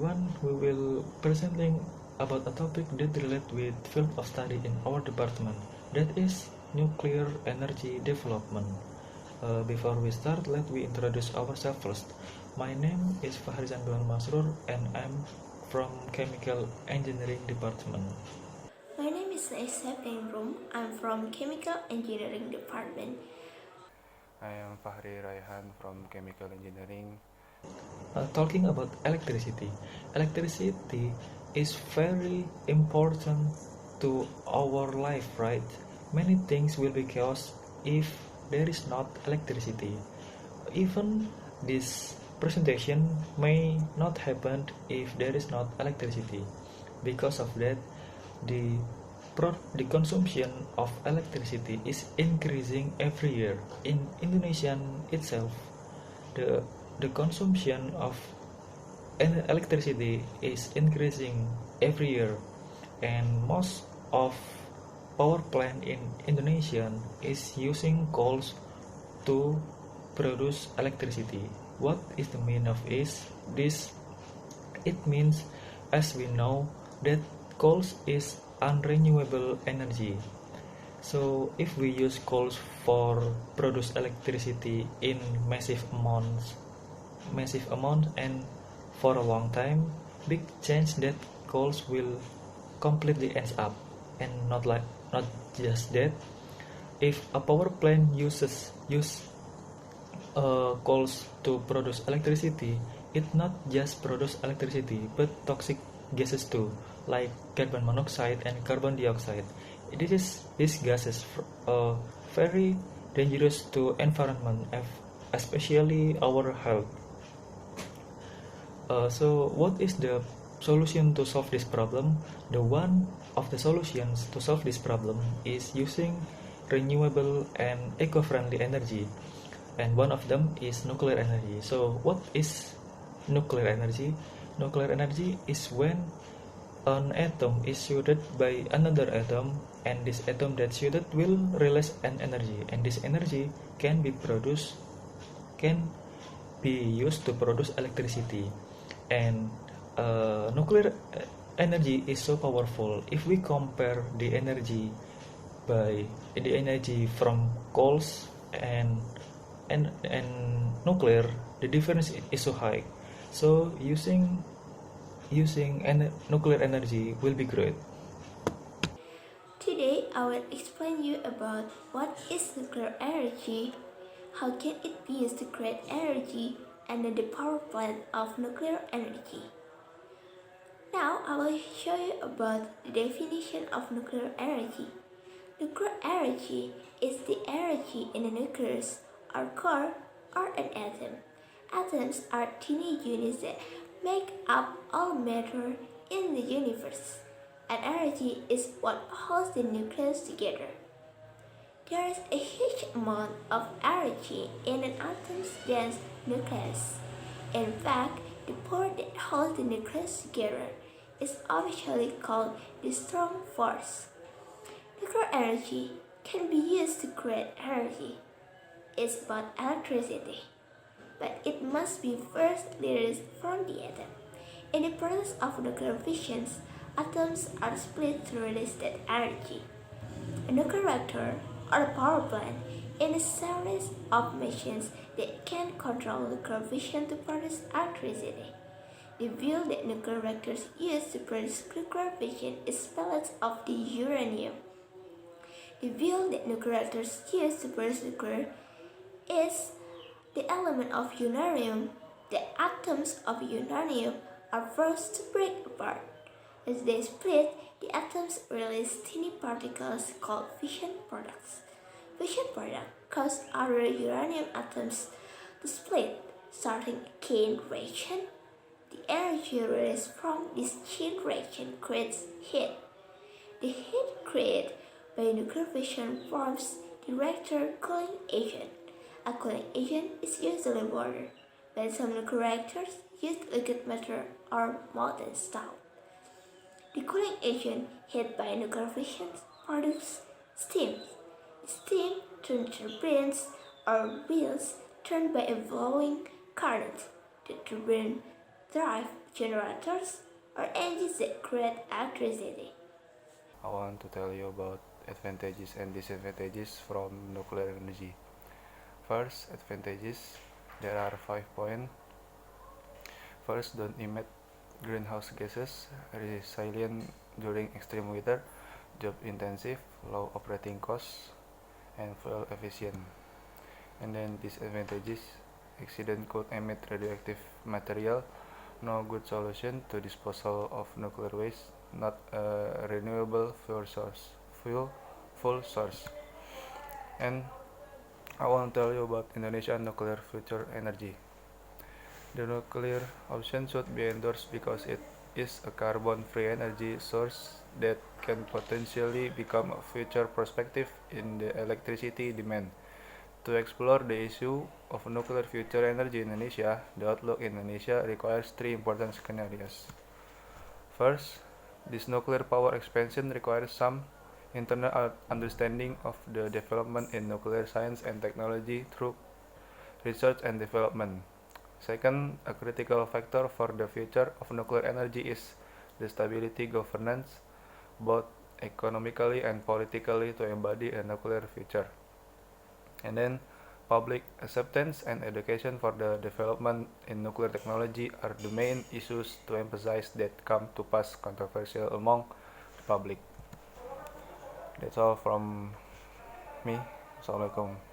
everyone. We will presenting about a topic that relates with field of study in our department, that is nuclear energy development. Before we start, let me introduce ourselves first. My name is Fachrizan Masrur and I'm from Chemical Engineering Department. My name is Septianingrum. I'm from Chemical Engineering Department. I am Fahri Raihan from Chemical Engineering. Talking about electricity, electricity is very important to our life, right? Many things will be chaos if there is not electricity. Even this presentation may not happen if there is not electricity. Because of that, the the consumption of electricity is increasing every year. In Indonesia itself, the the consumption of electricity is increasing every year, and most of power plant in Indonesia is using coals to produce electricity. What is the meaning of this? It means, as we know, that coals is unrenewable energy. So if we use coals for produce electricity in massive amounts and for a long time, big chance that coals will completely ends up. And not just that, if a power plant use coals to produce electricity, it not just produce electricity but toxic gases too, like carbon monoxide and carbon dioxide. These gases very dangerous to environment, especially our health. So what is the solution to solve this problem? The one of the solutions to solve this problem is using renewable and eco-friendly energy, and one of them is nuclear energy. So what is nuclear energy? Nuclear energy is when an atom is shielded by another atom, and this atom that shielded will release an energy, and this energy can be used to produce electricity. And nuclear energy is so powerful. If we compare the energy from coals and nuclear, the difference is so high. So using nuclear energy will be great. Today, I will explain you about what is nuclear energy, how can it be used to create energy, and the power plant of nuclear energy. Now, I will show you about the definition of nuclear energy. Nuclear energy is the energy in a nucleus or core or an atom. Atoms are tiny units that make up all matter in the universe, and energy is what holds the nucleus together. There is a huge amount of energy in an atom's dense nucleus. In fact, the part that holds the nucleus together is officially called the strong force. Nuclear energy can be used to create energy. It's about electricity, but it must be first released from the atom. In the process of nuclear fission, atoms are split to release that energy. A nuclear reactor or a power plant is a series of machines that can control nuclear fission to produce electricity. The fuel that nuclear reactors use to produce nuclear fission is pellets of the uranium. The fuel that nuclear reactors use to produce nuclear is the element of uranium. The atoms of uranium are forced to break apart. As they split, the atoms release tiny particles called fission products. Fission products cause other uranium atoms to split, starting a chain reaction. The energy released from this chain reaction creates heat. The heat created by nuclear fission forms the reactor cooling agent. A cooling agent is usually water, but some nuclear reactors use liquid metal or molten salt. The cooling agent heated by nuclear fission produces steam. Steam turns turbines or wheels turned by a flowing current. The turbine drive generators, or engines that create electricity. I want to tell you about advantages and disadvantages from nuclear energy. First, advantages. There are 5 points. First, don't emit greenhouse gases, resilient during extreme weather, job intensive, low operating costs, and fuel efficient. And then disadvantages, accident could emit radioactive material, no good solution to disposal of nuclear waste, not a renewable fuel source. And I want to tell you about Indonesia nuclear future energy. The nuclear option should be endorsed because it is a carbon-free energy source that can potentially become a future perspective in the electricity demand. To explore the issue of nuclear future energy in Indonesia, the outlook in Indonesia requires three important scenarios. First, this nuclear power expansion requires some internal understanding of the development in nuclear science and technology through research and development. Second, a critical factor for the future of nuclear energy is the stability governance, both economically and politically, to embody a nuclear future. And then, public acceptance and education for the development in nuclear technology are the main issues to emphasize that come to pass controversial among the public. That's all from me. Assalamualaikum.